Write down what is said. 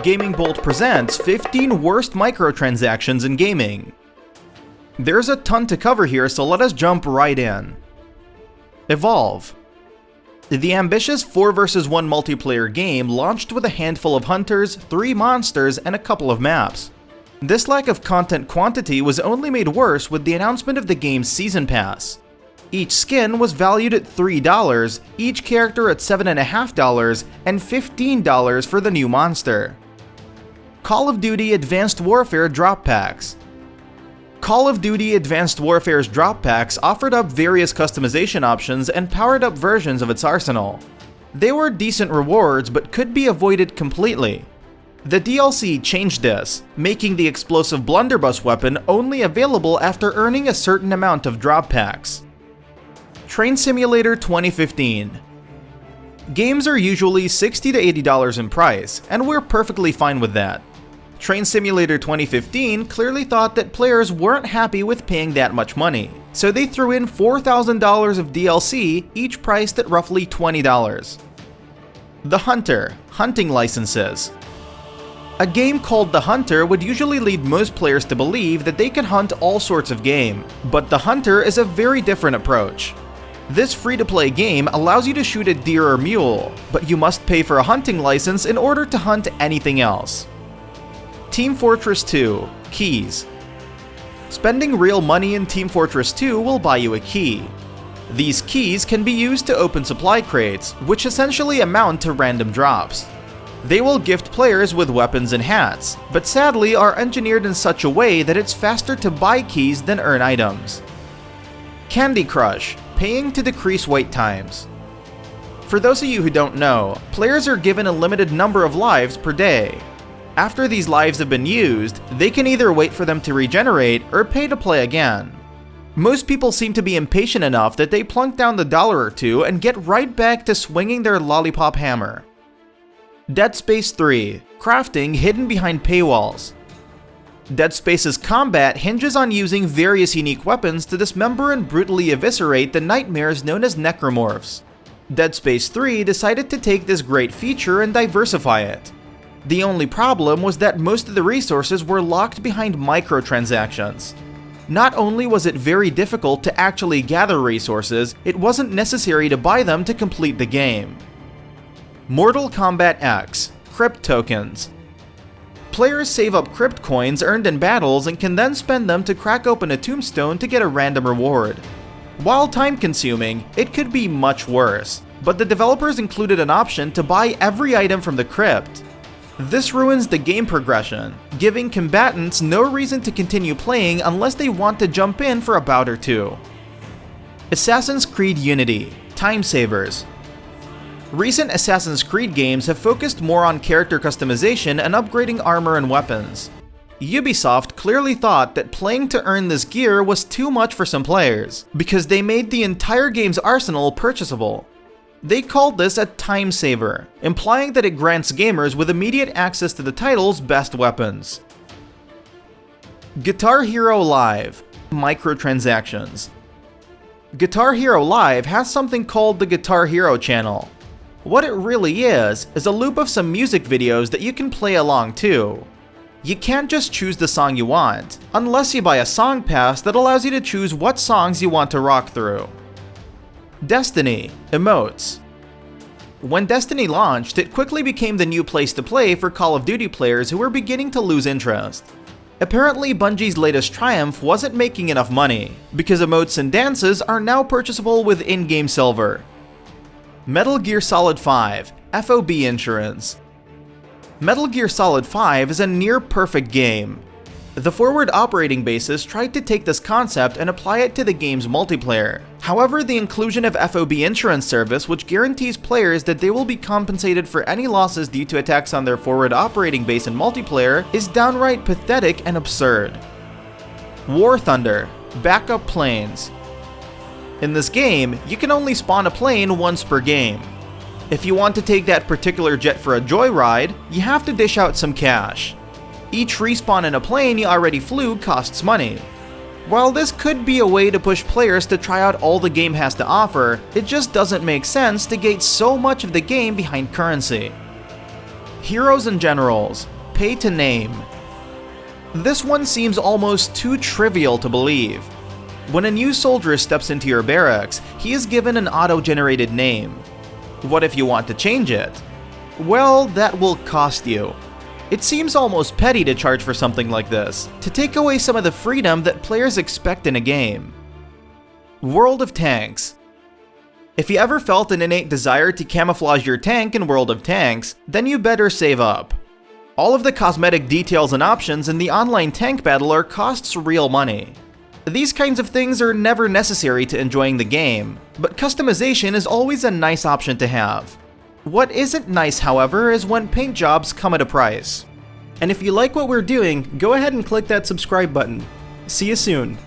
Gaming Bolt presents 15 worst microtransactions in gaming. There's a ton to cover here, so let us jump right in. Evolve. The ambitious 4 vs 1 multiplayer game launched with a handful of hunters, 3 monsters, and a couple of maps. This lack of content quantity was only made worse with the announcement of the game's Season Pass. Each skin was valued at $3, each character at $7.50, and $15 for the new monster. Call of Duty Advanced Warfare Drop Packs. Call of Duty Advanced Warfare's drop packs offered up various customization options and powered up versions of its arsenal. They were decent rewards but could be avoided completely. The DLC changed this, making the explosive blunderbuss weapon only available after earning a certain amount of drop packs. Train Simulator 2015. Games are usually $60 to $80 in price, and we're perfectly fine with that. Train Simulator 2015 clearly thought that players weren't happy with paying that much money, so they threw in $4,000 of DLC, each priced at roughly $20. The Hunter, hunting licenses. A game called The Hunter would usually lead most players to believe that they can hunt all sorts of game, but The Hunter is a very different approach. This free-to-play game allows you to shoot a deer or mule, but you must pay for a hunting license in order to hunt anything else. Team Fortress 2 Keys. Spending real money in Team Fortress 2 will buy you a key. These keys can be used to open supply crates, which essentially amount to random drops. They will gift players with weapons and hats, but sadly are engineered in such a way that it's faster to buy keys than earn items. Candy Crush, paying to decrease wait times. For those of you who don't know, players are given a limited number of lives per day. After these lives have been used, they can either wait for them to regenerate or pay to play again. Most people seem to be impatient enough that they plunk down the $1 or $2 and get right back to swinging their lollipop hammer. Dead Space 3, crafting hidden behind paywalls. Dead Space's combat hinges on using various unique weapons to dismember and brutally eviscerate the nightmares known as necromorphs. Dead Space 3 decided to take this great feature and diversify it. The only problem was that most of the resources were locked behind microtransactions. Not only was it very difficult to actually gather resources, it wasn't necessary to buy them to complete the game. Mortal Kombat X, Crypt Tokens. Players save up crypt coins earned in battles and can then spend them to crack open a tombstone to get a random reward. While time-consuming, it could be much worse, but the developers included an option to buy every item from the crypt. This ruins the game progression, giving combatants no reason to continue playing unless they want to jump in for a bout or two. Assassin's Creed Unity, Time Savers. Recent Assassin's Creed games have focused more on character customization and upgrading armor and weapons. Ubisoft clearly thought that playing to earn this gear was too much for some players, because they made the entire game's arsenal purchasable. They called this a time saver, implying that it grants gamers with immediate access to the title's best weapons. Guitar Hero Live, microtransactions. Guitar Hero Live has something called the Guitar Hero channel. What it really is a loop of some music videos that you can play along to. You can't just choose the song you want, unless you buy a song pass that allows you to choose what songs you want to rock through. Destiny, emotes. When Destiny launched, it quickly became the new place to play for Call of Duty players who were beginning to lose interest. Apparently, Bungie's latest triumph wasn't making enough money, because emotes and dances are now purchasable with in-game silver. Metal Gear Solid 5, FOB Insurance. Metal Gear Solid 5 is a near-perfect game. The forward operating basis tried to take this concept and apply it to the game's multiplayer. However, the inclusion of FOB Insurance Service, which guarantees players that they will be compensated for any losses due to attacks on their forward operating base in multiplayer, is downright pathetic and absurd. War Thunder, backup planes. In this game, you can only spawn a plane once per game. If you want to take that particular jet for a joyride, you have to dish out some cash. Each respawn in a plane you already flew costs money. While this could be a way to push players to try out all the game has to offer, it just doesn't make sense to gate so much of the game behind currency. Heroes and Generals, pay to name. This one seems almost too trivial to believe. When a new soldier steps into your barracks, he is given an auto-generated name. What if you want to change it? Well, that will cost you. It seems almost petty to charge for something like this, to take away some of the freedom that players expect in a game. World of Tanks. If you ever felt an innate desire to camouflage your tank in World of Tanks, then you better save up. All of the cosmetic details and options in the online tank battler costs real money. These kinds of things are never necessary to enjoying the game, but customization is always a nice option to have. What isn't nice, however, is when paint jobs come at a price. And if you like what we're doing, go ahead and click that subscribe button. See you soon.